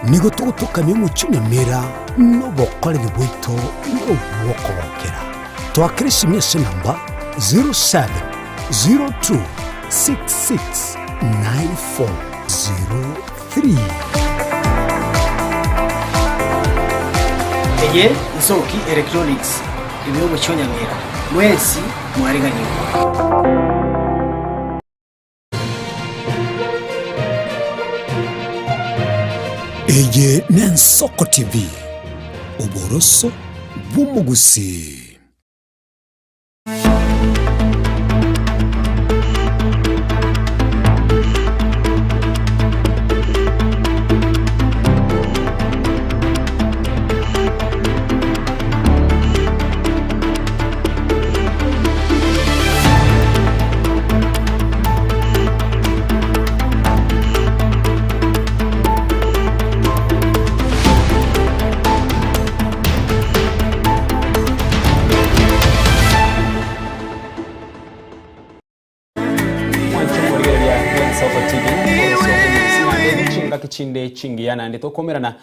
nigo tugutukania umucinyamira n'ubukoreri bwito n'ubwokobokera twakirisi mese namba 0702669403 Eye Nsoki Electronics ibihugu cyonyamira mwesi mwariganiwe. Eye Nensoko TV uboroso bw'umugusi. Kichinde chingiana ndito komerana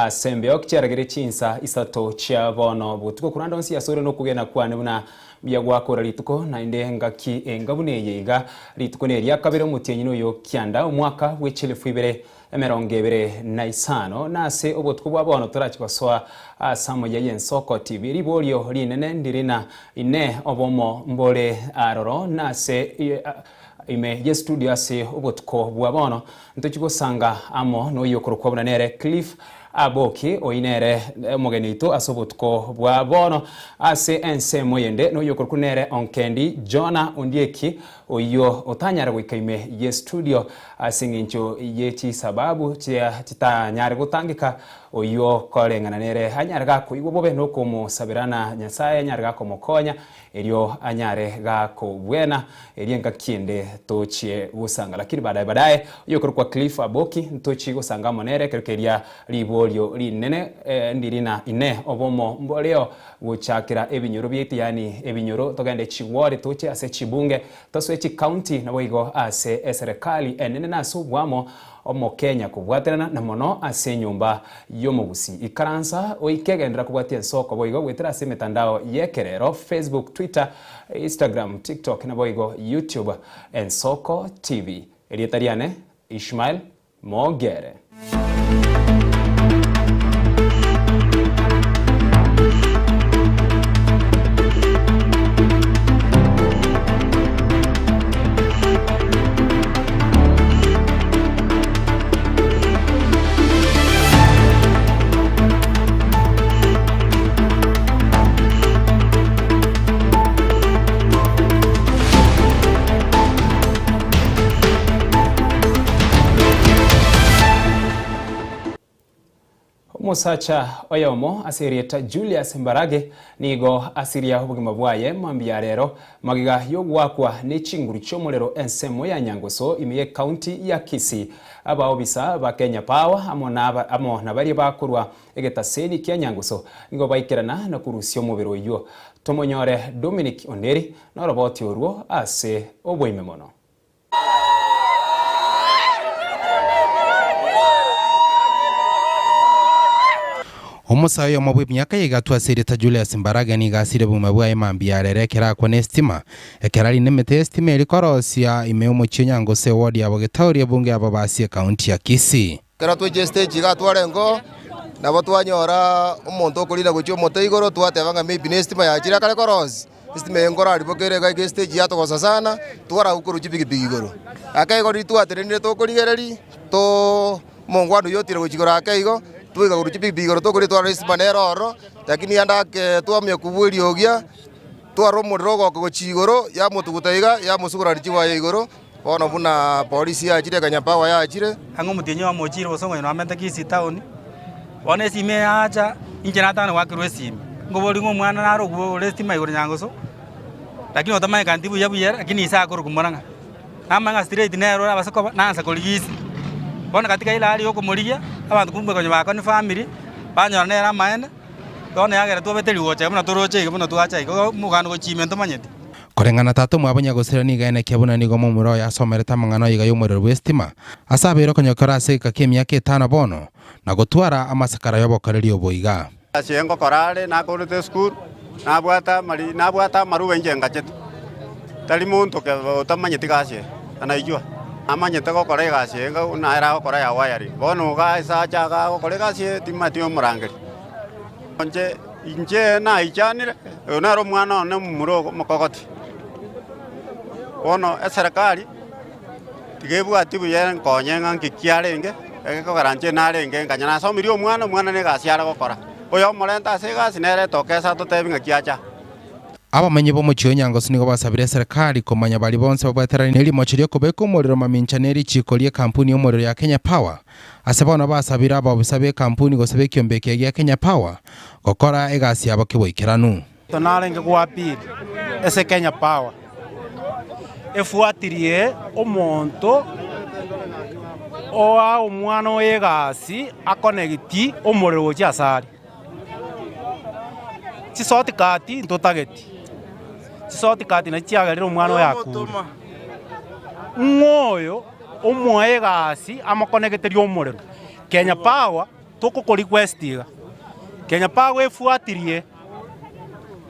sembe okicheragere chinsa isato chia bono butuko kuranda onsi yasore no kugena kwane buna byagwakora rituko na inde ngaki engabune yega rituko ne rya kabere mutienyi no yo kyanda umwaka w'echelefu ibere emerongebere na isano nase obutko bwa bono turachikoswa samo ya Nensoko TV ribolyo rinene ndirina ine obomo mbole aroro nase ime ye studio ase obotko bwabono ntochigosanga amo no yokoro na nere Cliff Aboki oinere mogenito asobotko bwabono ase ense moyende no yokoro kunere onkendi Jona Ondieki oyo otanyara gwikaime ye studio asingincho yechi sababu titanyara gutangika oyo kolengana nere anyara gako igobobe no komo sabirana nyasaye anyara gako mokonya elio anyare gako bwena elienga kiende tochie usanga lakini baadaye yokoro kwa Cliff Aboki ntochi gusanga monere kerekeria libolyo linene ndirina ine obomo mboleo guchakira ebinyoro byeti yani ebinyoro togende chiwore toche ase chibunge toso echi county na boigo ase serikali enene naso bwamo omo Kenya kubwaterana na mono ase nyumba yomugusi ikaransa oikegendera kubwatia Nensoko boigo gwetera ase mitandao yekerero Facebook, Twitter, Instagram, TikTok na boigo YouTube Nensoko TV erietariane Ishmael Mogere. Musacha oyomo asirieta Julius Mbarage nigo asiria ubugima bwaye mambia rero magiga yogwakwa ne chinguru cyomulero ensemo ya Nyangoso imiye county ya Kisii abaobisa ba Kenya Power amo nabari bakurwa egetaseni kya Nyangoso nigo baikirana na kurusyo mubiro yo tomonyore Dominic Onderi na roboti orwo ase obwoime mono. Umusayo mabwe myaka yigatwa sirita Julius Mbarage ni gasire bumabwa emambia rerekera kwa nestima ekerali nemete estima elikorosia imeumo Nyangoso ward ya Bogetauri bunge ababasi county ya Kisii kera tuje stage gatwarengo nabo twanyora umuntu okulira gucyo moto igoro twatebanga maybe nestima yakira kale korosi estima engora alipokere ga stage yatokosa sana twara ukuru chipigipigi igoro akaigo ritwaterene tokorigereri to mongwando yotire guchigora akaigo tuiga guruchipi bigoro to kuri twa race maneroro lakini andake twamye kubwiriogia twaro mudrogo ko chigoro ya mutugutaiga ya musugura richiwa ya igoro bona buna polisi ya chire Kenya Power ya chire hango mutenyo wa mochiro songo no amenta Kisii town one sime acha injena tano wakirwe sime ngobori ngo mwana naro go restima igoro Nyangoso lakini otamaye kantibu yabuye lakini isa akoro kumoranga amanga straight nero abasako nansa koligisi bona katika ila hali yoko mulia abantu kumbe kwenye bakoni family banyora nera maene tone yagera tubeteri woche buna turoche buna tuacha ko mugano ko chimento manyete Korengana tato mwabanya gusira ni gaene kiabuna ni gomo muro ya somereta mangano yiga yumuriro westima asabero konyokora se kakemia ke tana bono na gutwara amasakara yobokareri oboiga asiengo korale na kurute school na bwata maruwe njengachete tali muntu ke utamanyiti gasie anaijua amanyete gokora gasie nga na era gokora ya wayari bono ga isa chaga gokora gasie timatio murangeri inje na ichanire onaro mwana ne muro mukogoti bono eserikali tigebwa tibu yen konyenga ngikiarenge egikogaranje narenge nganyana somirio mwana ne gasiara gokora oyo morenta sega sinere tokesa tutebinga kiacha abamenye bo muchiyo nyango sinigo basabire serikali komanya bali bonse babweterani neli mochirio kubeka umuriro maminchaneri chikolie kampuni y'umuriro ya Kenya Power asabona basabira abo bisabe kampuni gosabe kyombeke ya Kenya Power gokora egasi yabo kiboikeranu tonarenge kwa pili ese Kenya Power efuatirie omonto oa omwana oyegasi akonegiti omuriro chiasari chisoti kati ntotageti chisoti kati na chiagarira omwana oyakuru ngoyo omwegasi amakonegeteria omuriro Kenya Power tokoko requestiga Kenya Power efuatirie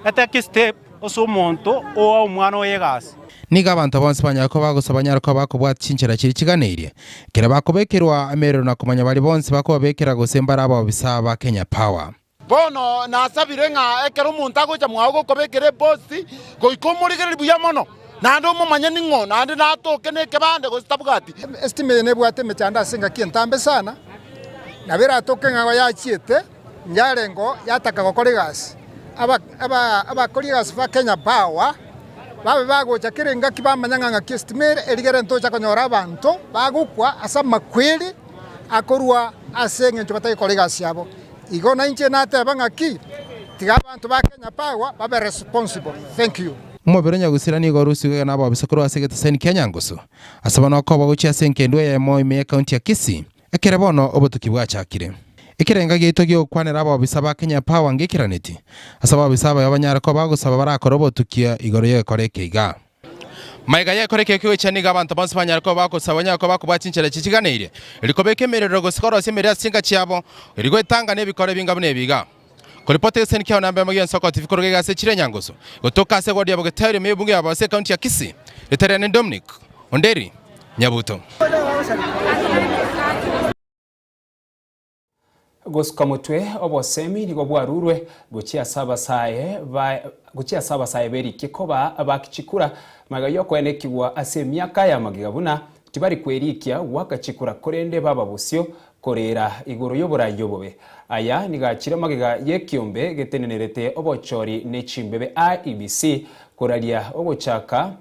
eteke step osomonto oa omwana oyegasi niga abantu bonse banyako bagusabanya ko bakobwa chinchira kiri kiganeirie kira bakobekerwa amerero na kumanya bali bonse bakobekera gusembara abo bisaba Kenya Power bono nasabire nga ekero omuntu agocha mwago kobekere posti goikomurigere buya mono nando mumanye ningo nandi natoke ne kebande gositabugati estime ne bwate mechanda singa kientambe sana nabera atoke nga yachiete nyarengo yataka gokora gasi aba korigas fa Kenya Power babe bagocha kirenga kibamanya nga kiestimere erigere ntocha konyora abantu bagukwa asa makweli akorwa asenge ncho batai korigas yabo igona inche nateba ngaki tiga abantu ba Kenya Power babe responsible. Thank you. Mubirenya gusira ni gorusi na abo bisakuru asegeta sen Kenya nguso asabana ko bagocha senke ndwe ya mo ime county ya Kisii ekere bono obutuki bwachakire ikirenga gito gyo kwanera abo bisaba Kenya Power ngekiraneti asaba bisaba yabanyara ko bagusaba barakora obutukia igoro ye koreke iga maiga ye koreke kyo cyane gabantu bonse banyara ko bakusabanya ko bakubachinchira kikiganire ilikobeke merero gosikoro semere singa cyabo irigwe tanga nebikore bingabune biga Kuripote sen kia namba magi nsoko TV korogega se chire nyangoso gotoka se godi yabo tayari mebungi yabo se county ya Kisii eterene Dominic Onderi Nyabuto Goskamotwe obosemi nigo bwarurwe guchia saba sae beri kikoba abakichikura magayo kwenekibwa ase myaka ya magigabuna tibari kwerikia wakachikura korende baba busyo korera igoro y'oburayo bobe aya nigachira magiga yekiombe getenenerete obochori nechimbebe IEBC koralia ogochaka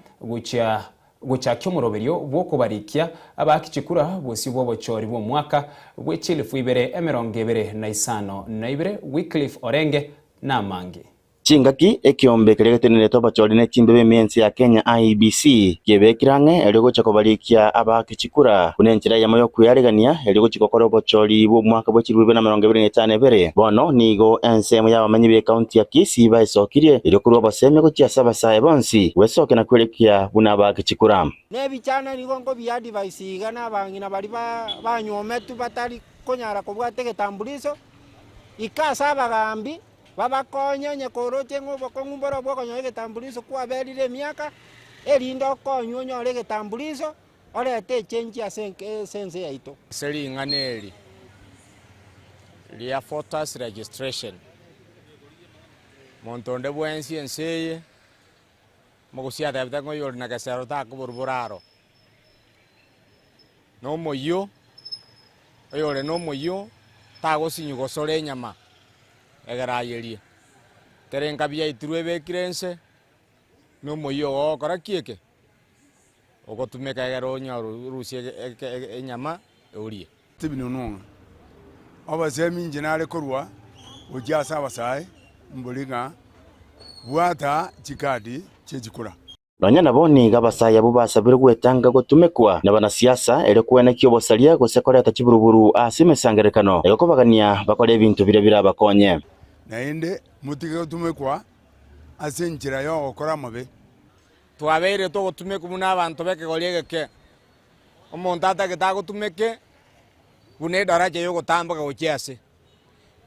guchakyo muroberio bwokubarikia abakichikura bosi bobochori bo mwaka bwechilifu ibere emerongebere na isano na ibere Wycliffe Orenge na Mangi Chingaki ekiombe keregetenere tobachori nechimbebe miensi ya Kenya IEBC kibekirange erigocha kobarikia abakichikura kunenchira yamoyo kuyaregania erigochikokora obochori bo mwaka bwechirwe na 2025 bono nigo ensemo y'abamanyi be county ya Kisii baisokire erikurwa baseme gochia sabasaye bonsi wesoke na kwerekia buna abakichikura nebichana nigo ngo bya device igana bangina bali banyometu batari konyara kobwate getambulizo ikasa abagambi babakonya nyekoroche ngobo kongumboro bwo konyo getambulizo kwa berire miaka erindo konyo nyore getambulizo orete change ya sense yaito seri nganeli lia photos registration montonde bwensi enseye mogusia dabta ngo yor na kasaro ta kuburburaro no moyo oyore no moyo tago sinyugo sore nyama egarayerie terenga bya iturwe bekirense no moyo okora kieke ogotumeka egaro nyaru rusie enyama eurie tibino nonga abasemi njinale korwa ujasa abasai mbulinga bwata chikadi chechikura Banya naboni gabasaya bubasabire gwetanga gotumekwa nabanasiasa ere kwene kyobosalia gosekora tachiburuburu asimesangerekano ekobagania bakore ebintu birebire abakonye naende mutige gotumekwa asenjira yo okora mabe twabeire tugutumika buna abantu bekegoria geke omonto atagete gutumike bune daraja yo gutambuka guchiase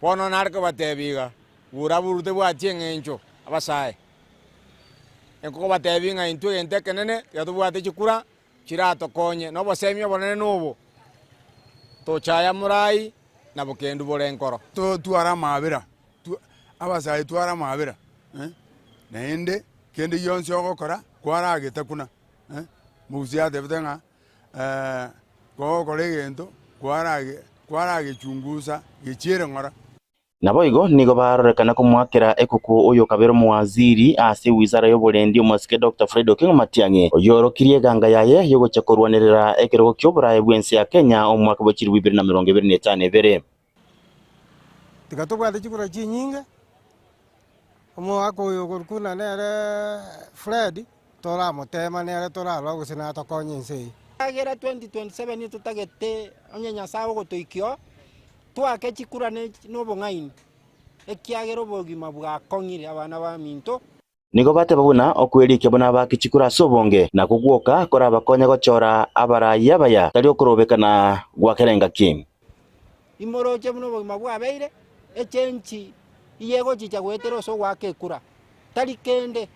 bono nariko batebiga bura burute bwatie eng'encho abasae enko batebinga into gente kenene yatubwate chikura chiratokonye no bosemio bonene nubo tochaya murai na bukendu borenkoro twara mabira abasae twara mabira naende kende yonse ogokora kwaragete kuna mugusiate bitenga gogokora egento kwaragechungusa gechiere ng'ora nabo igo nigo barorekana kumwakira ekuku uyu kabero muwaziri ase wizara y'oburendi omwasike Dr. Fred Okengo Matiang'i oyorokirie ganga yaye yogocha kurwanirira ekerogo ky'oburayi bwensi ya Kenya omwaka bwa 2025 ebere tikatubwate chikura chinyinge omwaka uyu kurukuna nere Fred toramutema nere torarwa gusina atokonye nsi agera 2027 tutagete onyenya sawo gotoikio twake chikura n'obong'aini ekiagera obogima bwakong'ire abana ba minto nigo bateba buna okwerikia buna bakichikura sobonge na kugwoka kora bakonya gochora abaraya baya tari okorobekana gwakerenga kim imoroche buno obogima bwabeire echenchi iyego chicha gwetero so gwake kura tari kende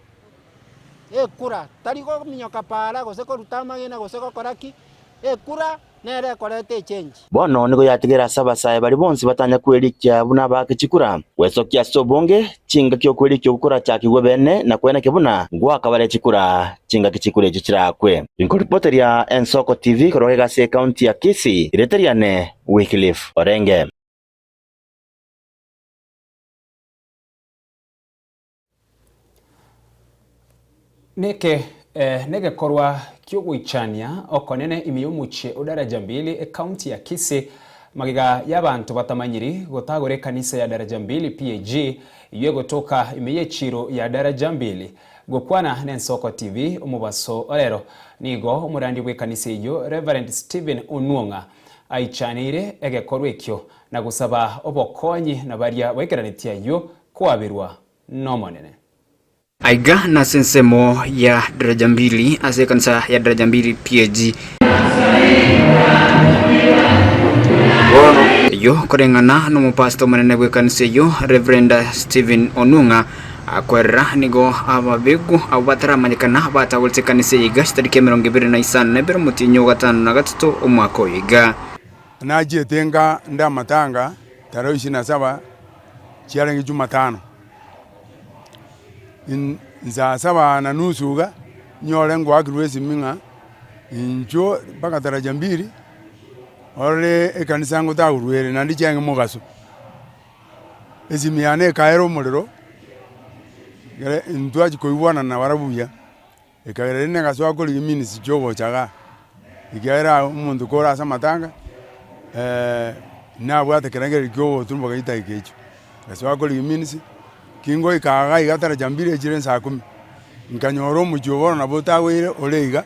ekura tari go minyoka para gose korutamagena gose gokoraki ekura nere korete change bono nigo yatigera sabasaye bari bonsi batanya kwerikia buna bakichikura wesokia sobonge chinga kyo kwerikia gukura chakigwe bene na kwena kebuna gwakabare chikura chinga kichikure chichirakwe inkoripoteri ya Ensoko TV korogega se county ya Kisii ireteriane Wycliffe Orenge. Nege korwa kyogwichania okonene imiyumuche udaraja mbili county ya Kisii magiga y'abantu batamanyiri gotagore kanisa ya daraja mbili PAG iye gotoka imiyechiro ya daraja mbili gokwana n'Ensoko TV umubaso orero nigo umurandi bwe kanisa iyo Reverend Stephen Onwonga aichanire egekorwa ekyo na gusaba obokonyi na baria wekeranitia yo kwabirwa nomonene aiga na sensemo ya daraja mbili ase kanisa ya daraja mbili PAG yo korengana no pastor manene bwe kanisa yo Reverend Stephen Onwonga akwera nigo ababegu abataramanyikana batawulse kanisa yiga tariki 25 nebero mutinyo gatano na gatatu omwaka oyiga naje tenga ndamatanga tarehe 27 chiarengi Jumatano nza saba na nusuga nyore ngwagirwesi minga injo baka daraja mbili ore ekanisa ngo tawurwere nandi cyangwa mugaso ezimiyane kaero muliro gere ndwaji koibwana na barabuya ekagere ne gaso akoli minisi jogo chaga igera umuntu kora samatanga na bwate kerengere kyo tumbo gaita ikecho gaso akoli minisi kingo ikaga igatara jambire jire saa 10 nkanyoro mujobora na botawire oleiga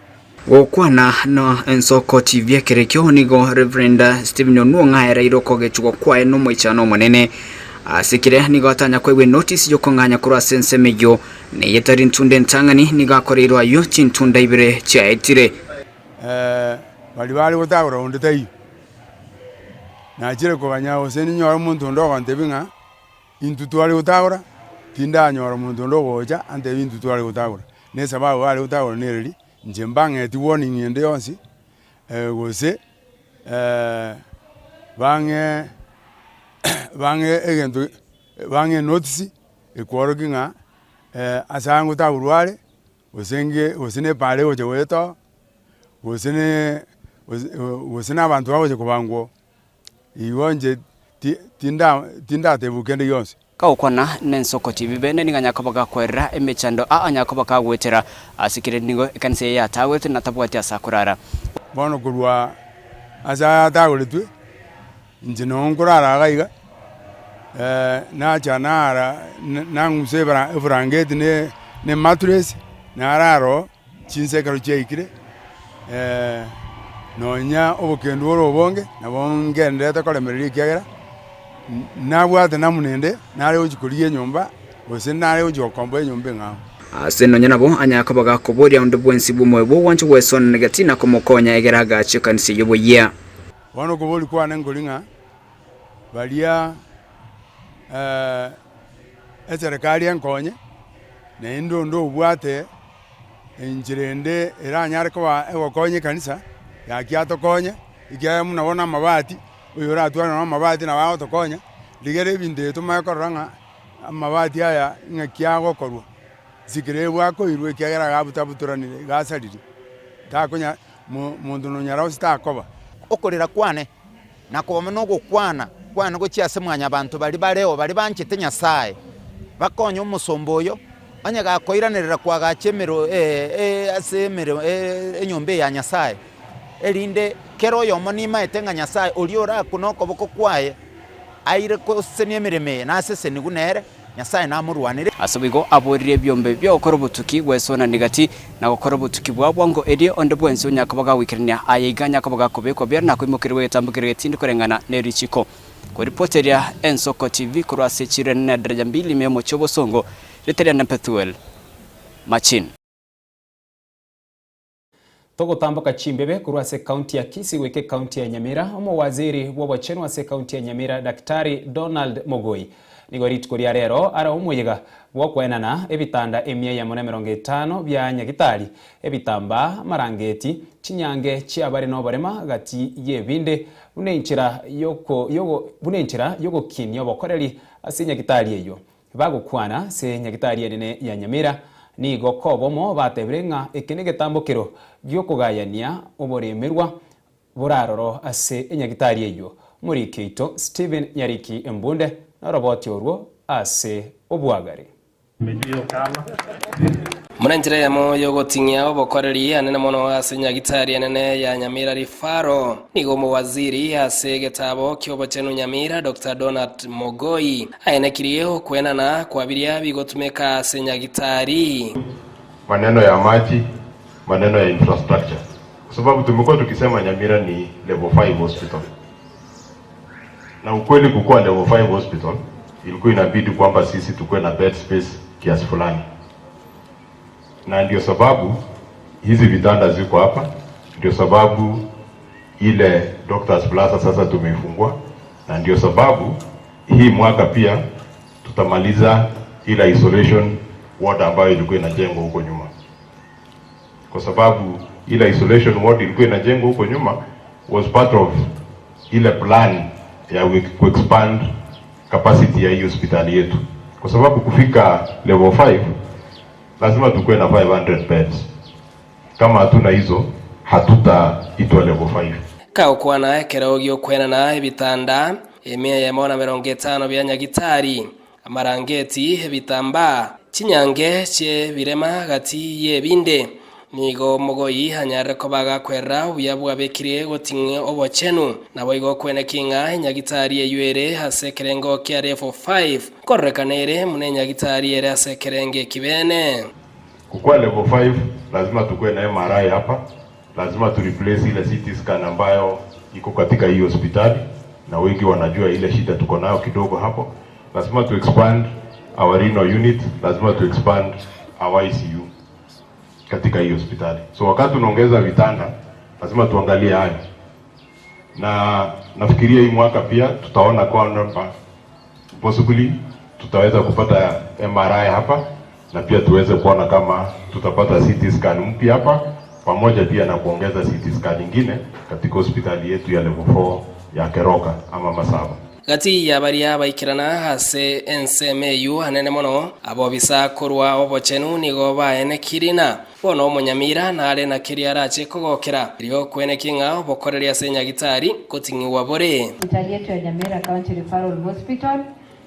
okwana na Ensoko TV ekerekyo nigo Reverend Stephen Onwonga era iroko gechugo kwae no moichano monene asikire nigo atanya kwebwe notice yo konganya kura sensemeyo ne yetari ntunde ntangani nigo akoreirwa yo chintunda ibere chaetire bali gotagora onde tai na jire ko banyawo seni nyoro muntu ndo bantebinga intutwali gotagora tinda nyoro muntu ndo goja ante bintu twali gotagora ne sababu wali gotagora nereri njembange ti warning yende yonsi gose bange egento bange notice ekworokinga asangu ta urwale osine pale oje weto osine abantu baje kubango iwonje tinda tebukende yonsi kaukwana n'Ensoko TV bene ninganyakabaga kwera emechando anyakabaga gwetera asikire nigo kanisa ya tawete natabwati asakurara bono kurwa asa tagoletwe njino nkurara gaiga na chanara na ngusebra frangeti ne mattress na raro chinsekaro cheikire nonya obokendo obonge nabonge ndeta kolemereri kyagera nabwate namunende nare ujikurie nyumba ose nare ujokombo nyumba ngao Seno nyanabo anyakabaga kuboria undu bwensi bumwe bwo wancho wesona negatina komokonya egeraga chikanisi yoboya. Wano kuboli kwa nengolinga balia serikali enkonye na ndo ubwate injirende iranyare kwa egokonye kanisa yakiato konye ikiya munabona mabati uyora atwana na mabati na wao tokonya ligere binde tumakoranga amabati aya ngakiago korwa zikire wako irwe kiagera gabutabuturanire gasarire takonya mundu no nyara usitakoba okorera kwane nakobamo no gukwana gochiase mwanya abantu bali bareo bali banchite Nyasaye bakonye umusomboyo anyaga koiranirira kwa gachemero asemero enyombe ya Nyasaye elinde kero yomo ni maetenga Nyasaye oliora kunoko boko kwaye aire ko seniemereme na sese nigunere Nyasaye namurwanire asobigo aborire byombe byo korobutuki wesona nigati na korobutuki bwabwango eri onde bwensi unyakabaga wikirnia ayiganya kabaga kubeko bya na kwimukirwe tambukirwe tindi kurengana nerichiko ko reporter ya Ensoko TV kurase chirene daraja 2 memo chobosongo Literia na Pethuel Machin. Togo tamboka chimbebe kurwase kaunti ya Kisii weke kaunti ya Nyamira omo waziri wabachenu wase kaunti ya Nyamira Daktari Donald Mogoi nigorit kuria rero ara umuyega gwokwenana ebitanda emia ya 50 bya nyagitari ebitamba marangeti chinyange chiabare no barema gati yebinde bunenchira yogo kinyo bokoreri asinya gitari eyo bagukwana se nyagitari ene ya Nyamira ni gokobomo batebrenga ekenege tambokero gyokugayania oboremerwa buraroro ase enyagitari eyo muri Keito Steven Yariki Embunde na roboti orwo ase obwagari Munenjira ya moyo gotingia obokoreri anene mono ase nyagitari anene ya Nyamira rifaro nigo mu waziri ase getabo kyobochenu Nyamira Dr. Donald Mogoi ayenekirie kwenana kwa biria bigotumeka ase nyagitari maneno ya maji, maneno ya infrastructure, kwa sababu tumekuwa tukisema Nyamira ni level 5 hospital, na ukweli kukua level 5 hospital ilikuwa inabidi kwamba sisi tukue na bed space kiasi fulani, na ndio sababu hizi vitanda ziko hapa, ndio sababu ile Doctors Plaza sasa tumeifungua, na ndio sababu hii mwaka pia tutamaliza ile isolation ward ambayo ilikuwa inajengwa huko nyuma, kwa sababu ile isolation ward ilikuwa inajengwa huko nyuma was part of ile plan ya expand capacity ya hii hospitali yetu, kwa sababu kufika level 5 lazima tukue na 500 beds. Kama hatuna hizo hatutaitwa level 5. Kaukwana kerogyo kwenana ebitanda emia ya 50 bya nyagitari amarangeti ebitamba chinyange che birema gati yebinde nigo Mogoi hanyare kobaga kwera ubuyabwa bekirie gotinge obochenu nabo igo kwenekinga nyagitari eyuere hase kerengo kya level 5 korrekanere mune nyagitari ere hase kerenge kibene kukua level 5 lazima tukue na MRI hapa, lazima tu replace ile CT scan ambayo iko katika hii hospitali na wengi wanajua ile shida tuko nayo kidogo hapo. Lazima tu expand our renal unit, lazima tu expand our ICU katika hii hospitali. So wakati tunaongeza vitanda lazima tuangalie hayo, na nafikiria hii mwaka pia tutaona kwamba possibly tutaweza kupata MRI hapa, na pia tuweze kuona kama tutapata CT scan mpya hapa, pamoja pia na kuongeza CT scan nyingine katika hospitali yetu ya level 4 ya Keroka ama Masaba. Gati ya baria baikirana hase NCMU hanene mono abo bisa kurwa obochenu nigo baene kirina bono Munyamira na ale na kiriara chekogokera rio kwene kinga obokoreria ase nyagitari kotingiwa bore. Hospitali yetu ya Nyamira County Referral Hospital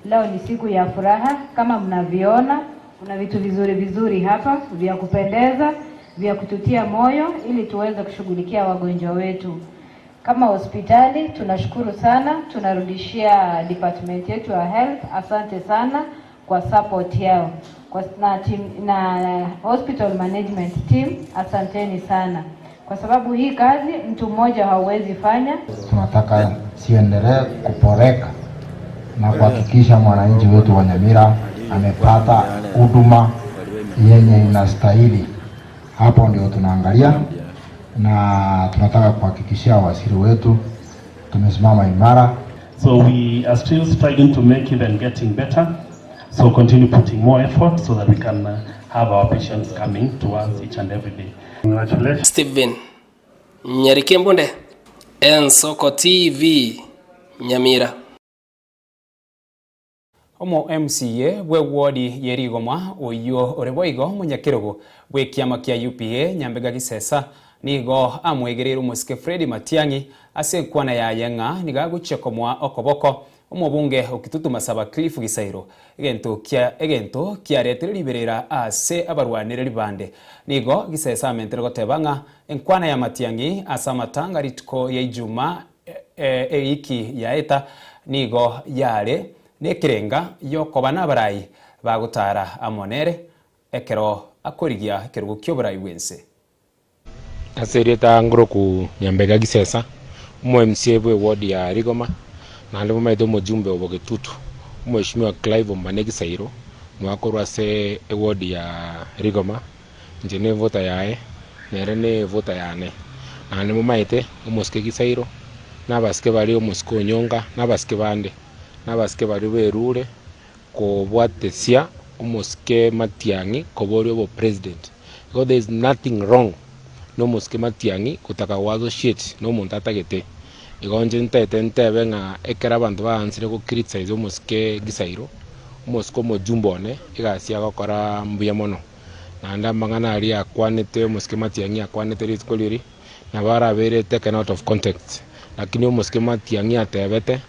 leo ni siku ya furaha. Kama mnaviona kuna vitu vizuri hapa vya kupendeza, vya kututia moyo ili tuweze kushughulikia wagonjwa wetu. Kama hospitali tunashukuru sana, tunarudishia department yetu ya health asante sana kwa support yao. Na hospital management team asanteni sana, kwa sababu hii kazi mtu mmoja hauwezi fanya. Tunataka siendelee kuporeka na kuhakikisha mwananchi wetu wa Nyamira amepata huduma yenye inastahili. Hapo ndio tunaangalia na tunataka kuhakikishia waziri wetu tumesimama imara. So we are still striving to make it and getting better. So continue putting more effort so that we can have our patients coming to us each and every day. Congratulations. Steven Nyarikembonde, Ensoko TV, Nyamira. Omo MCA we wodi yerigomwa oyo oreboigo munyakirogo we kiama kia UPA Nyambega Gisesa nigo amwegerera umusike Fred Matiang'i ase kwana ya yenga nigaguchekomwa okoboko omobunge okitutuma saba Cliff Gisairo egento kiaretera liberera ase abarwanire libande nigo Gisesa amentere gotebanga enkwana ya Matiang'i asa matanga ritko ya Ijuma iki ya eta nigo yare nekirenga yokoba n'abarayi bagutara amonere ekero akorigia kerugo ky'oburayi wense asereta ngoro ku Nyambega Gisesa mu MCA bwe ward ya Rigoma na ndimo maito mujumbe obogetutu Mheshimiwa Clive Ombanegi Sairo mwakorwa se ward ya Rigoma njene vota yae nerene vota yane na ndimo maite umuske Gisairo nabaske bali umusko nyonga nabaske bande nabaske bari berure ko bwatesia umuske Matiang'i koborio bo president because there is nothing wrong no muske Matiang'i kutaka wazo shit no muntu atagete igonje ntete nga ekera bantu bahansire ko criticize umuske Gisairo umusko mojumbone igasia gokora mbuya mono na ndamangana ali akwanete umuske Matiang'i akwanete ritkoliri na bara bere taken out of context lakini umuske Matiang'i atebete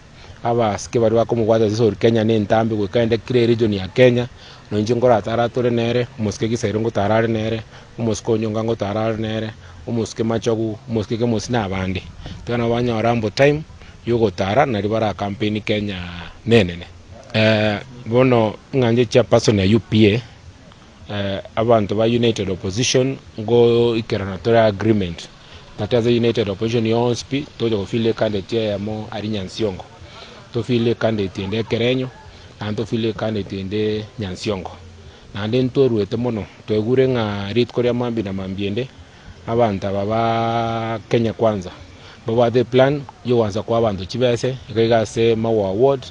abaske bari bakomugwata ziso Kenya ne ntambe gwikaende kire region ya Kenya no njingora taratore nere umuske Gisairo ngo tarare nere umusko nyonga ngo tarare nere umuske Machogu umuske ke musina abandi tana banya rambo time yugo tara na libara campaign Kenya nenene bono nganje cha person ya UPA abantu ba United Opposition ngo ikeranatora agreement nataza United Opposition yonspi tojo kufile candidate ya mo Arinyansiongo to file candidate ende Kerenyo na to file candidate ende Nyansiongo na nden toruete mono twegure nga rit korea mambi na mambiende abantu baba Kenya kwanza baba the plan yo wanza kwa abantu chibese ikaiga se mawa award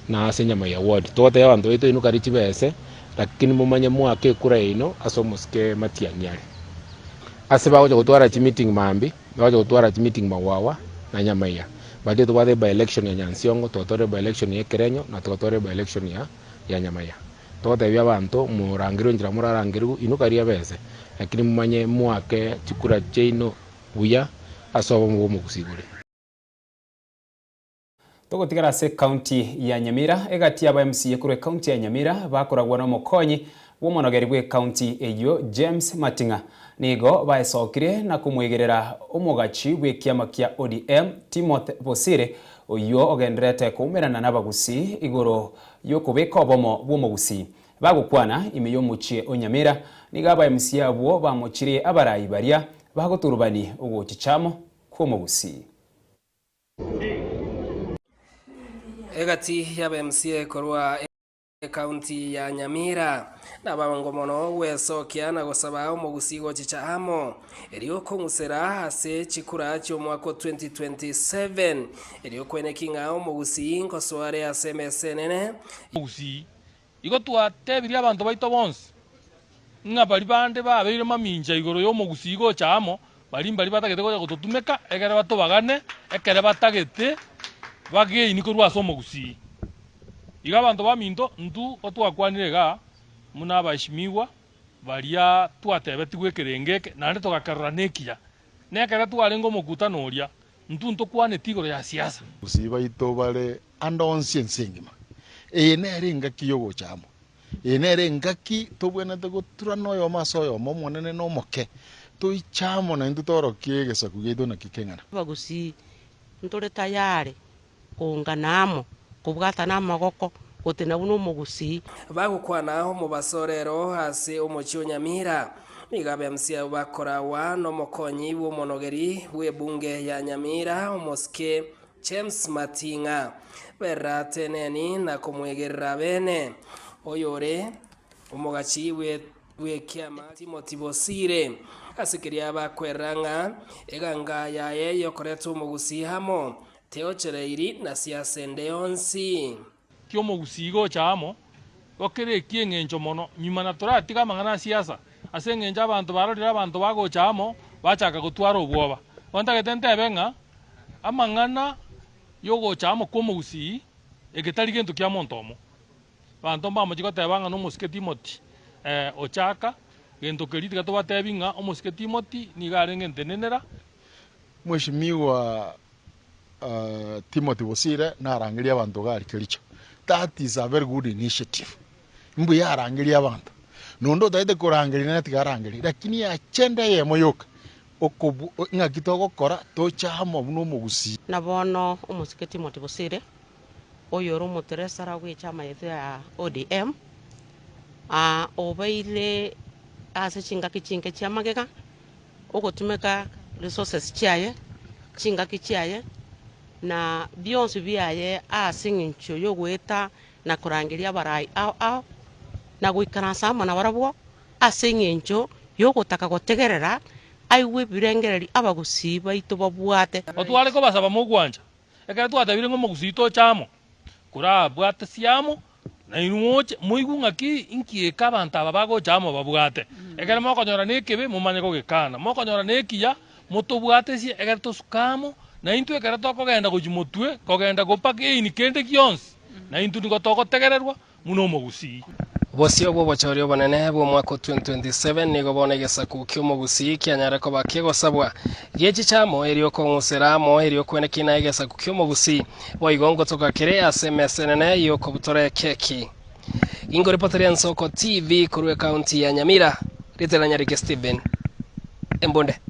na ase nyama ya award tote ya abantu beto inuka richibese lakini mumanye mwake kura ino asomuske Matiang'i ase baje gutwara chi meeting mambi baje gutwara chi meeting mawawa na nyama ya baje tubade by election ya Nyansiongo totore by election ya Kerenyo na totore by election ya Nyamaya tote bya bantu murangiro njira murarangiro inukaria bese lakini mumanye mwake chikura cheino buya asobo mu kusigure togotigara se county ya Nyamira egati aba MCA kure county ya Nyamira bakoragwa no mukonyi womonogeri bwe county eyo James Matinga nigo baesokire na kumwegerera umugachi bwe kiama kia ODM Timothy Bosire oyo ogendrete kumerana n'abagusi igoro yokubeka obomo bw'omugusi bagukwana imiyo muchie Onyamira nigaba MCA abo bamuchire abarayi baria bagoturubani ugo chichamo kwomugusi egati yaba MCA korwa county ya Nyamira na babangomono wesokia na gosaba umugusigo chichamo eriyo kongusera ase chikura cyo mwako 2027 eriyo kwenekinga umugusi nkosware ase mesenene umugusi igo twatebiria abantu baito bonse nga bali bande babere maminja igoro yo umugusigo chamo bali batagete ko gututumeka egere batubagane ekere batagete bage iniko rwaso umugusi iga abantu baminto ndu otwakwanirega muna bashimiwa baria twatebeti gwekerengeke nande togakarranekia nekera twarengo mukutano uria ndu ntokwane tigoro ya siasa usiba ito bale andonsi ensingima nere ngaki yogo chamo nere ngaki tobwenete gutura noyo masoyo momonene no moke to ichamo na ndu torokie gesakugedo na kikengana bagusi ntore tayari kunganamo kubwata namagoko gutena buno mugusi bagukwanaho mu basorero hasi umuchi Nyamira nigabe MCA bakorawa no mukonyi w'umonogeri w'ebunge ya Nyamira umuske James Matinga berateneni na kumwegerera bene oyore umugachi we bwekiama Timothy Bosire asikiria bakweranga eganga yaye yokoretwo umugusi hamo teochereiri na siasende onsi kyo umugusi go chamo okere kiengencho mono nyuma na turatiga mangana siasa asengenja abantu barorira abantu bago chamo bachaka gutwara ubwoba wanta getente benga amangana yogo chamo ko umugusi egetari gento kya montomo bantu mbamo chikotebanga no musike Timothy ochaka gento keriti gato batebinga omusike Timothy ni garenge ntenenera Mheshimiwa Timothy Bosire narangiria abantu gari kericho. That is a very good initiative. Mbu yarangiria abantu. Nondo taite kurangiria na tigarangiria lakini achende ye moyoka. Okobu ngakitoko kora tochamo no mugusi. Nabono omusike Timothy Bosire oyoro muteresara gw'echama yetu ya ODM obaile ase chingaki chinke chiamagega ogotumeka resources chiaye chingaki chiaye na byonse byaye asingincho yogweta na kurangiria barai ao na gwikaransa amana barabwo asingincho yogotaka gotegerera aiwe birengereri abagusi baito babwate otwale ko basaba mugwanja ekera twatabire ngo mugusi to chamo kura bwate siamo na inuoche muigunga ki inkieka abantu ababago chamo babwate ekera mokonyora nekebe mumanye ko gekana mokonyora nekiya mutubwate si ekera tosukamo na intu ekera tokogenda gujimotwe kogenda gopake ini kende kionsi na intu ngotogotegererwa muno mugusi Bosio bwo bochori obonene bwo mwaka 2027 nigo bonegesa ku kyomugusi kyanyara ko bakegosabwa gechi chamo eriyo konguseramo eriyo kwene kinagesa ku kyomugusi boigongo tokakire asemesenene yo ko butore keki ingo reporter Nsoko TV kurwe county ya Nyamira ritela Nyarike Steven Embonde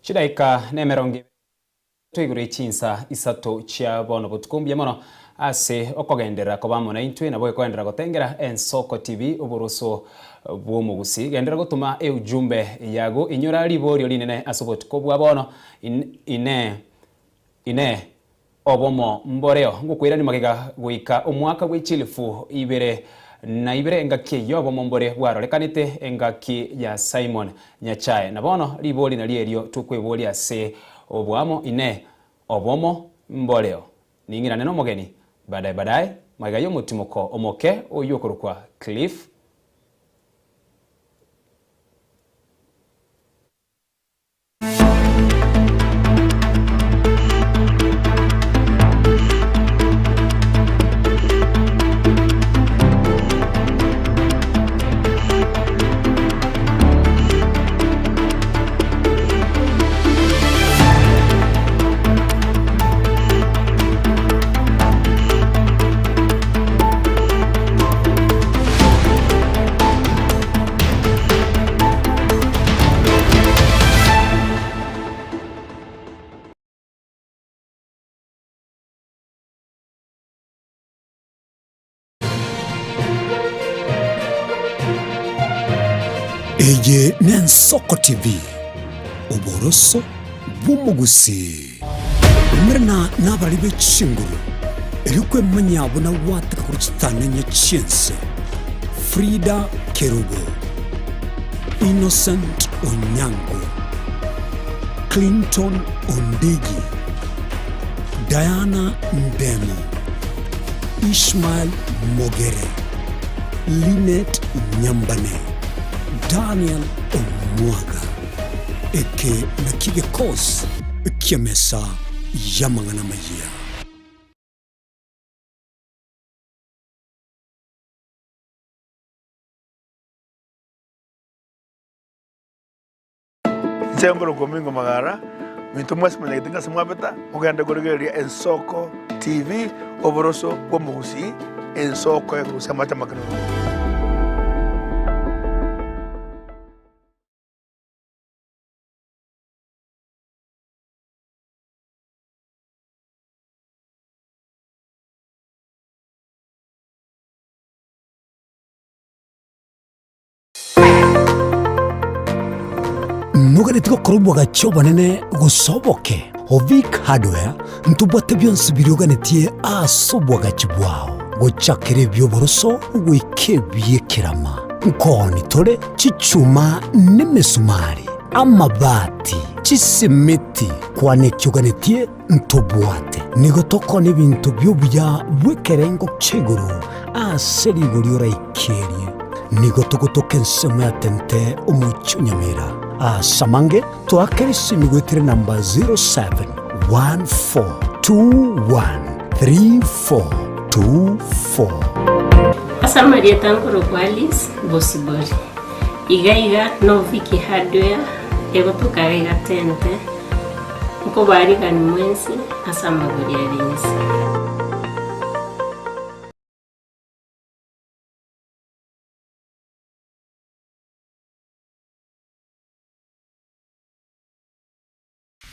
Chidaika nemeronge twigure chinsa isato chia bono butukumbye mono ase okogendera kobamo na intwe nabo ekwendera gotengera Nsoko TV uburuso bw'omugusi gendera gotuma ujumbe yago inyora liborio linene asobot kobwa bono ine obomo mboreo ngukwira ni magega gwika omwaka gw'echilifu ibere na ibere engaki yobo mombore bwarorekanite engaki ya Simon Nyachae na bono libori na lierio tukwebori ase obwamo ine obomo mboreo ningira neno mogeni baadaye magayo mutimoko omoke oyokorukwa Cliff Eye Nsoko TV uboroso bw'umugusi umurna n'abari b'Chinguru erikwe manyabona wataka kurutananya cyense Frida Kerubo Innocent Onyango Clinton Ondigi Diana Ndemo Ishmael Mogere Linet Nyambane Daniel Omwaga eke na kige kos kiamesa yamangana maya Sembro Gomingo Magara mitumwa simanya kitinga simwapeta muganda goregeria Nsoko TV oboroso bw'omugusi Nsoko ya kusema tamakano Nugari tiko korubwa gachoba nene gusoboke Ovik Hardware ntubwate byonse biryoganetie asobwa gachibwao gochakire byoboroso wike byekirama nkoni tore chichuma nemisumari amabati chisimiti kwane kyuganetie ntobwate nigotoko n'ibintu byobya bwekerengo cheguru aseri guriora ikerie nigotogotoke nsemo yatente umucyo nyamira asamange twakerisi nigwetire namba 0714213424 Asa Maria Tangoro Kwalis Bosibori Iga no Viki Hardware egotoka iga tente uko bari gani mwensi asa maguri arinzi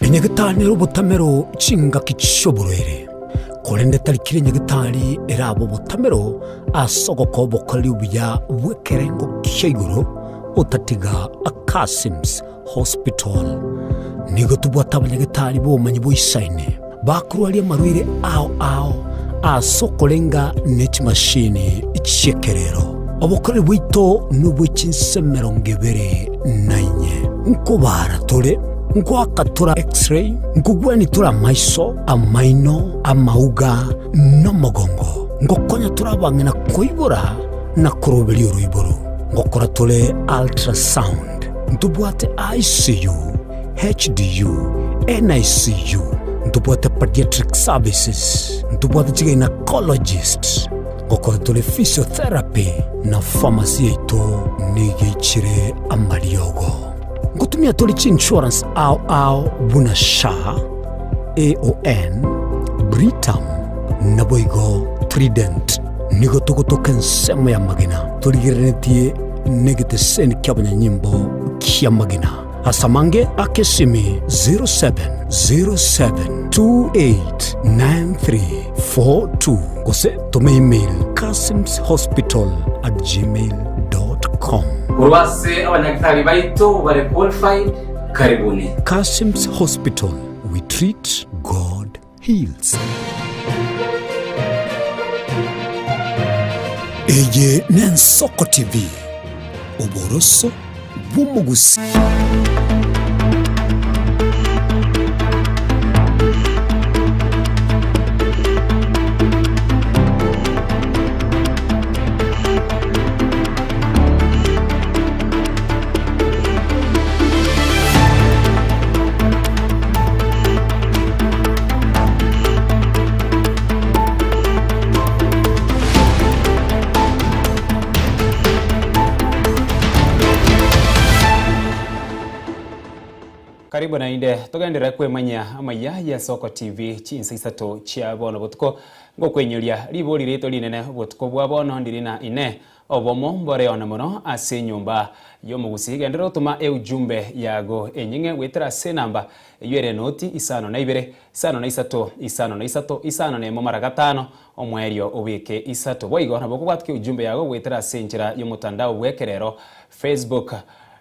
Enyagitani rubutamero chinga kichoborere kolende talikire nyagitani erabo butamero asogoko bokali ubya bwekerengo kiguro utatiga Akasims Hospital nigo tubwata abanyagitari bomanyi boisaine bakurwali amarwire ao asokolenga net machine ichekerero obokore bwito nubwichinsemero ngebere nainye nkobara tore nkwakatura x-ray nkugwani tura maiso amaino amauga n'amagongo ngokonya turabangena koibora na kurobeli uruiboro ngokora tole ultrasound ntubwate ICU HDU NICU ntubwate pediatric services ntubwate gynecologist ngokora tole physiotherapy na pharmacy ito nigichire amariogo ngutumia toli insurance au bunasha AON Britam naboigo Trident nigo tokotoka nsemo ya magina toligirenetie negete seni kyabanya nyimbo kya magina asamange akesimi 0707289342 kose tome email kasimshospital@gmail.com Urwase abanyagitari baito bare qualified karibuni. Kasims Hospital, we treat, God heals. Eye Nensoko TV, Oboroso Bumugusi. Karibu na inde tugendera kwemanya amaya ya Soko TV chinsa isato chia bono botuko ngokwenyuria libori rito linene botuko bwa bono ndirina ine obomo mbore ona mono ase nyumba yo mugusiga ndero tuma ujumbe yago enyinge wetera se namba yere noti isano na ibere isano na isato isano na isato isano na momara gatano omwerio obike isato boigo na bokubwatke ujumbe yago wetera se nchira yo mutandao bwekerero Facebook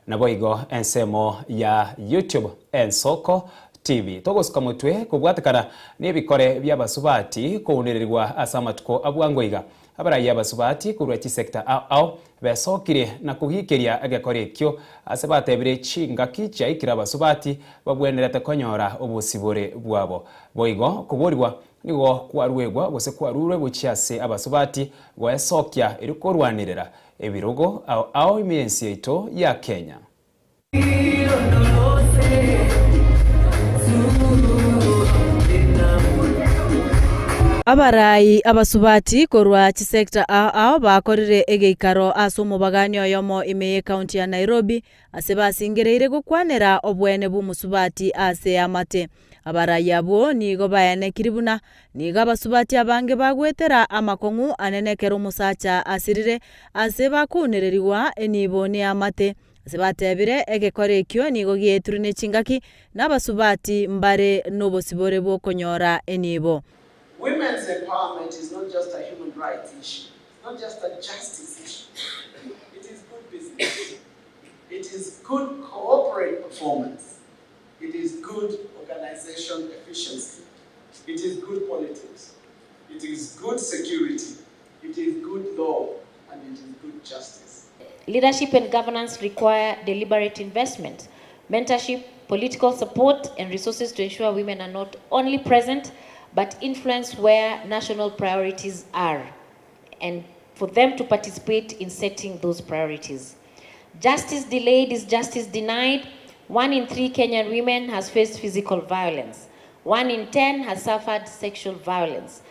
na boigo ensemo ya YouTube Ensoko TV. Togosuka mutwe kubwatikana n'ebikore by'abasubati kuunerirwa asamatuko abwangoiga. Abarayi abasubati kurweti sector au besokire na kuhikeria agakore kyo asebatebire chinga kicha ikira abasubati babwenerete konyora obusibore bwabo. Boigo kuburirwa nigo kwarwegwa gose kwarurwe buchiase abasubati gwesokia irikorwanirira ebirogo au imiensi ito ya Kenya. Abarayi abasubati korwa chisekta ao bakorire egeikaro asumo baganyo yomo imeye county ya Nairobi asebasingereire gukwanera obwene b'umusubati ase amate. Abarayi abo nigo bayane kiribuna niga abasubati abange bagwetera amakongu anenekero musacha asirire ase bakunereriwa eniboni amate. Sebatebire egekore kyo nigo gieturine chingaki n'abasubati mbare n'obosibore bwo konyora enibo. Women's empowerment is not just a human rights issue. It's not just a justice issue. It is good business. It is good corporate performance. It is good organization efficiency. It is good politics. It is good security. It is good law and it is good justice. Leadership and governance require deliberate investment, mentorship, political support, and resources to ensure women are not only present, but influence where national priorities are, and for them to participate in setting those priorities. Justice delayed is justice denied. 1 in 3 Kenyan women has faced physical violence. 1 in 10 has suffered sexual violence.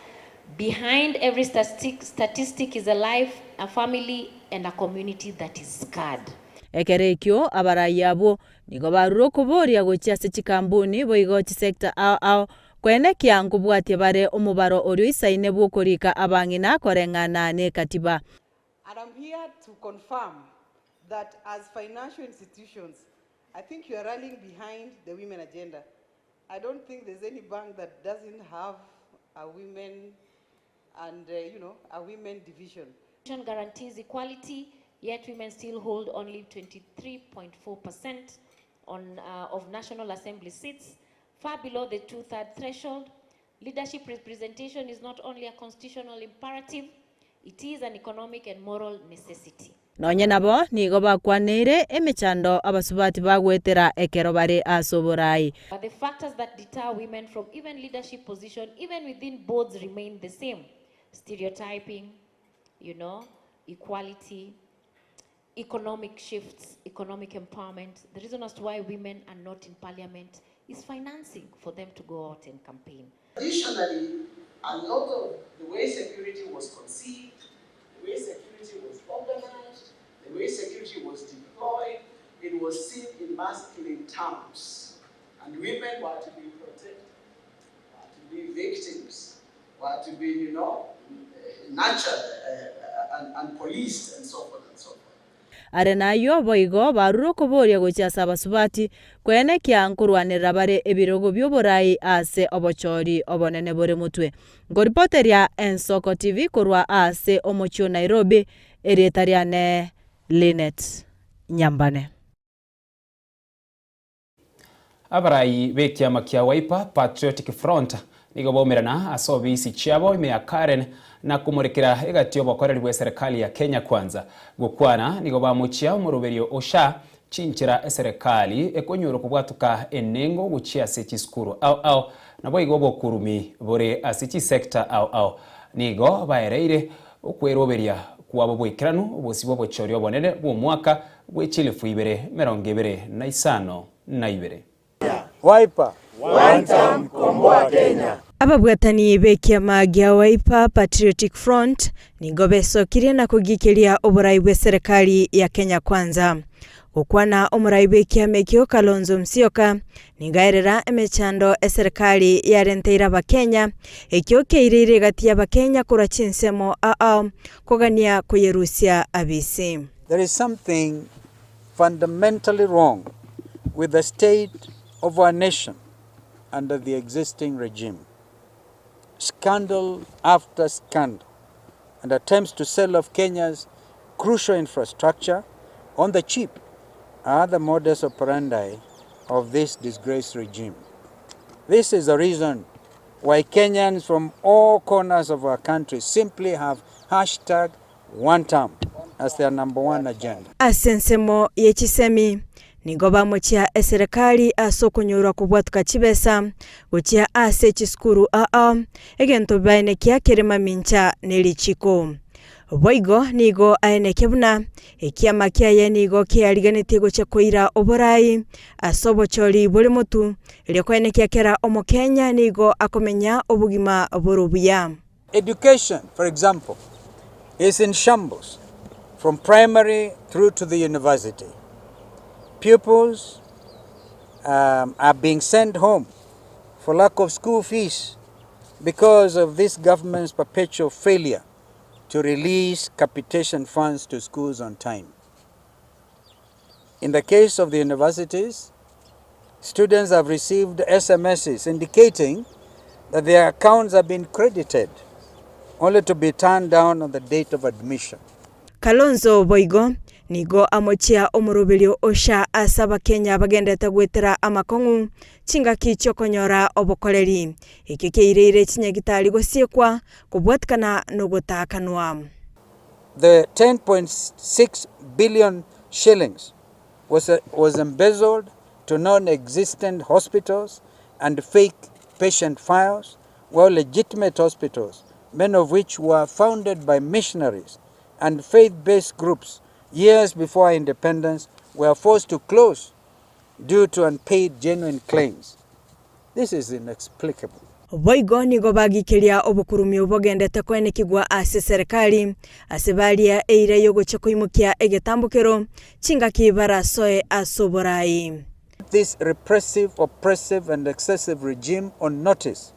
Behind every statistic is a life, a family, and a community that is scarred. Ekerekyo abarayabo nigo baruro kuboria gochiase chikambuni boigochi sector ao kwene kyangu bwatie bare omubaro orio isaine bukorika abangina korengana ne katiba. And I'm here to confirm that as financial institutions, I think you are rallying behind the women agenda. I don't think there's any bank that doesn't have a women and a women division. Guarantees equality, yet women still hold only 23.4% of National Assembly seats, far below the 2/3 threshold. Leadership representation is not only a constitutional imperative, it is an economic and moral necessity. Nonye nabo nigo bakwanire emechando abasubati bagwetera ekero bare asoborai. But the factors that deter women from even leadership position, even within boards, remain the same. Stereotyping, equality, economic shifts, economic empowerment. The reason as to why women are not in parliament is financing for them to go out and campaign. Additionally, a lot of the way security was conceived, the way security was organized, the way security was deployed, it was seen in masculine terms. And women were to be protected, were to be victims, were to be, nurtured and policed and so forth and so forth. Arenayo boigo baruro kuboria gochiasa abasubati kwene kyankurwanira bare ebirogo byoborai ase obochori obonene bore mutwe. Ngoripoteria Ensoko TV kurwa ase omochio Nairobi erietariane Linet Nyambane. Abarai bekiama kia Wiper Patriotic Front nigo bomerana asobisi chiabo imea Karen na kumurekera egatio bokoreri bwe serikali ya Kenya Kwanza gukwana nigo bamuchia muruberio osha chinchira serikali ekonyuro kubwatuka enengo guchia sechiskuru au nabo igo bokurumi bore asichi sector au nigo baereire okweroberia kuabo bwikiranu obosibo bochorio bonene bwo mwaka gwechilifu 2025 Wiper one time komboa Kenya. Ababwatani bekiama gia Wiper Patriotic Front nigo besokire na kugikiria oborai bwe serikali ya Kenya Kwanza. Ukwana omurai bekiama kyo Kalonzo Musyoka ningaerera emechando serikali ya renteira ba Kenya ekyo keirire gati ya ba Kenya kura chinsemo kogania kuyerusia abisi. There is something fundamentally wrong with the state of our nation under the existing regime. Scandal after scandal and attempts to sell off Kenya's crucial infrastructure on the cheap are the modus operandi of this disgraced regime. This is the reason why Kenyans from all corners of our country simply have hashtag one term as their #1 agenda. Asensemo yechisemi nigo bamuchia serikali asokunyura kubwatuka chibesa guchia ase chiskuru egento baine kia kerema mincha nelichiko boigo nigo aenekebuna ekiama kia ye nigo kiariganite gocha koira oborai asobochori buri mutu lekwene kia kera omokenya nigo akomenya obugima borobuya. Education, for example, is in shambles from primary through to the university. Pupils are being sent home for lack of school fees because of this government's perpetual failure to release capitation funds to schools on time. In the case of the universities, students have received SMSs indicating that their accounts have been credited, only to be turned down on the date of admission. Kalonzo boigo nigo amochia omurubirio osha asaba Kenya bagendete gwetera amakongu chinga kicho konyora obokoleri ikikeirire chinyagitari gosiekwa kubwatkana no gutakanwa. the 10.6 billion shillings was embezzled to non-existent hospitals and fake patient files, while legitimate hospitals, many of which were founded by missionaries and faith-based groups years before independence, were forced to close due to unpaid genuine claims. This is inexplicable. Boigo nigo bagikiria obukurumi obogendete kwenekigwa ase serikali asebalia eire yogocha kuimukia egetambukero chinga kibara soe asoborai. This repressive, oppressive and excessive regime on notice.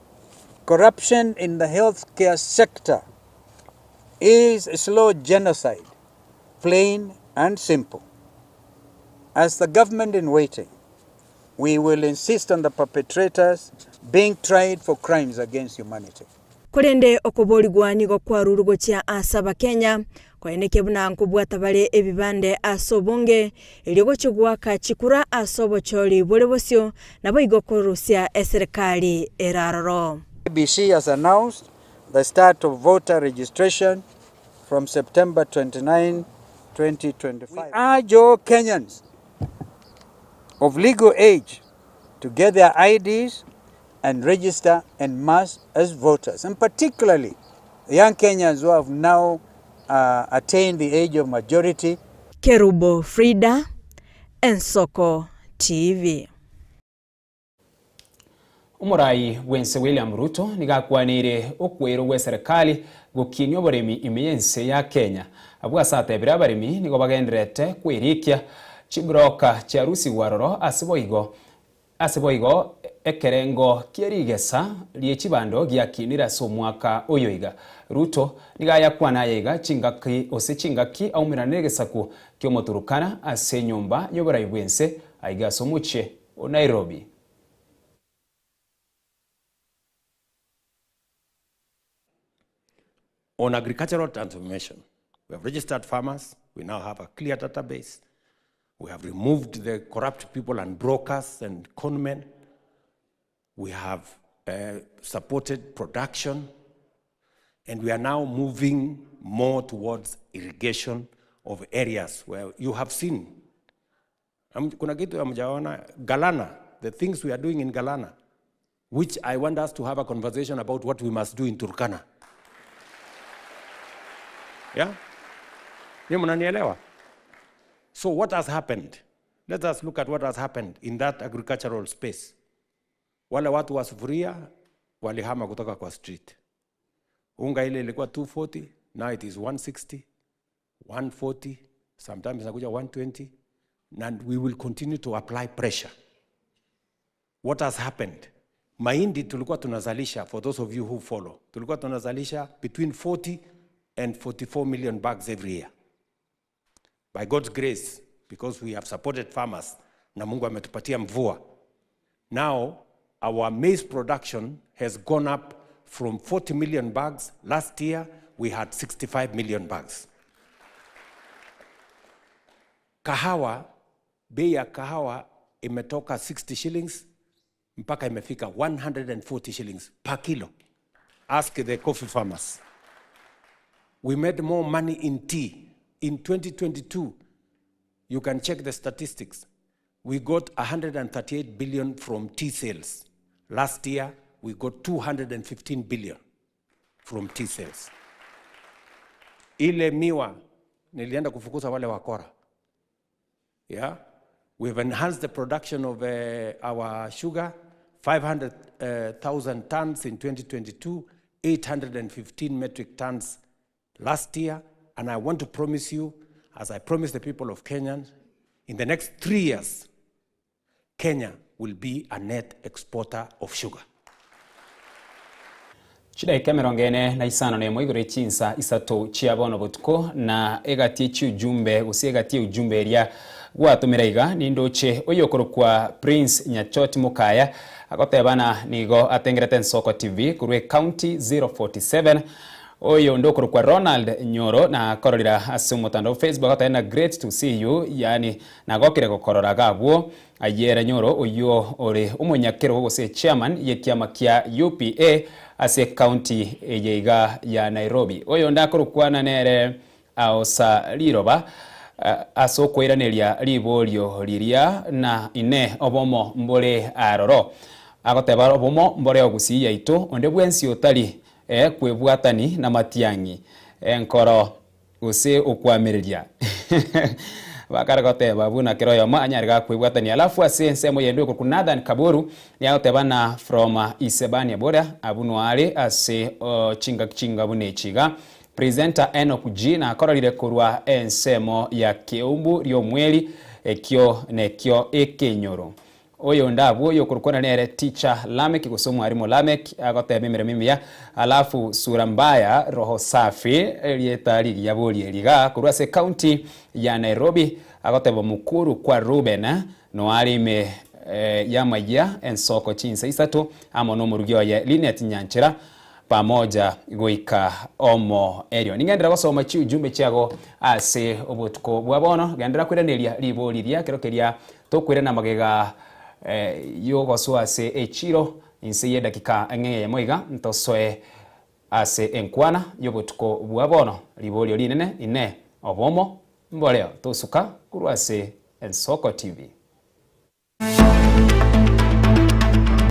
Corruption in the healthcare sector is a slow genocide, plain and simple. As the government in waiting, we will insist on the perpetrators being tried for crimes against humanity. Kurende okoborigwa nigo kwarurugo chia asaba Kenya kweneke buna nkubwata bale ebibande asobonge eligo chugwa kachikura asobocholi bolebosyo nabo igokorusia eserikali eraroro. ABC has announced the start of voter registration from September 29, 2025. We urge all Kenyans of legal age to get their IDs and register en masse as voters, and particularly the young Kenyans who have now attained the age of majority. Kerubo Frida, Ensoko TV. Umurai wense William Ruto nigakwanire okwero gwe serikali gukinyo boremi imiyense ya Kenya. Abwa sate bira baremi nigo bagenderete kwirikia chibroka cha rusi waroro asiboigo ekerengo kierigesa liechibando giakinira so mwaka oyoiga. Ruto nigaya kwana yega chingaki ose chingaki aumiranege kyomoturukana ase nyumba yoborai bwense aiga somuche o Nairobi. On agricultural transformation, we have registered farmers. We now have a clear database. We have removed the corrupt people and brokers and conmen. We have supported production. And we are now moving more towards irrigation of areas where you have seen. Kuna kitu hamjaona Galana, the things we are doing in Galana, which I want us to have a conversation about what we must do in Turkana. Yeah? So what has happened? Let us look at what has happened in that agricultural space. Wale watu wa sufuria walihama kutoka kwa street. Unga ile ilikuwa 240, now it is 160, 140, sometimes inakuja 120, and we will continue to apply pressure. What has happened? Mahindi tulikuwa tunazalisha, for those of you who follow, tulikuwa tunazalisha between 40 and 44 million bags every year. By God's grace, because we have supported farmers, na Mungu ametupatia mvua. Now, our maize production has gone up from 40 million bags. Last year, we had 65 million bags. Kahawa, bei ya kahawa imetoka 60 shillings, mpaka imefika 140 shillings per kilo. Ask the coffee farmers. We made more money in tea. In 2022, you can check the statistics. We got 138 billion from tea sales. Last year, we got 215 billion from tea sales. Ile miwa, nilienda kufukuza wale wakora. Yeah? We've enhanced the production of our sugar, 500,000 tons in 2022, 815 metric tons last year, and I want to promise you, as I promised the people of Kenya, in the next 3 years, Kenya will be a net exporter of sugar. Chida ikemerongene na isano ne moigore chinsa isato chiabono botuko na egatie chi ujumbe usegatie ujumbe eria gwatumiraiga nindoche oyokoro kwa Prince Nyachoti Mukaya agotebana nigo atengerete Ensoko TV kurwe County 047 oyo ndokoro kwa Ronald Nyoro na kororira asumutando Facebook atena great to see you yani nagokire gokorora gabwo ayera Nyoro oyo ore umunyakero gose chairman yekiama kia UPA ase county ejeiga ya Nairobi oyo ndakoro kwa nere aosa liroba aso kwiraneria libolio liria na ine obomo mbole aroro agoteba obomo mbole ogusi yaitu onde bwensi otali kwebwatani na matiangi enkoro use okwamiriria bakaragoteba buna kiroyo ma anyariga kwebwatani alafu ase nsemo yendo ku Nathan Kaburu niagoteba na from Isebania boda abunwale ase chinga bunechiga presenter Enoch G na akororire kurwa ensemo ya Keumbu ryo mweli ekyo nekyo ekenyoro oyo ndabo yo kurukona nere teacher Lamek gusomwa arimo Lamek agotebe mimia alafu sura mbaya roho safi lietali yaboli eliga kurwa se county ya Nairobi agotebe mukuru kwa Ruben no alime yamaya ensoko chinsa isatu amono murugyo ya Linet Nyanchira pamoja goika omo erio ningendera gosoma chi ujumbe chiago ase obutuko bwabono gendera kwireneria liboli ria kerokeria tokwirena magega yogo ase echiro insiye dakika engeye moiga ntosoe ase enkwana yobutuko bwabono libolio linene ine obomo mboleo tosuka kurwase Ensoko TV.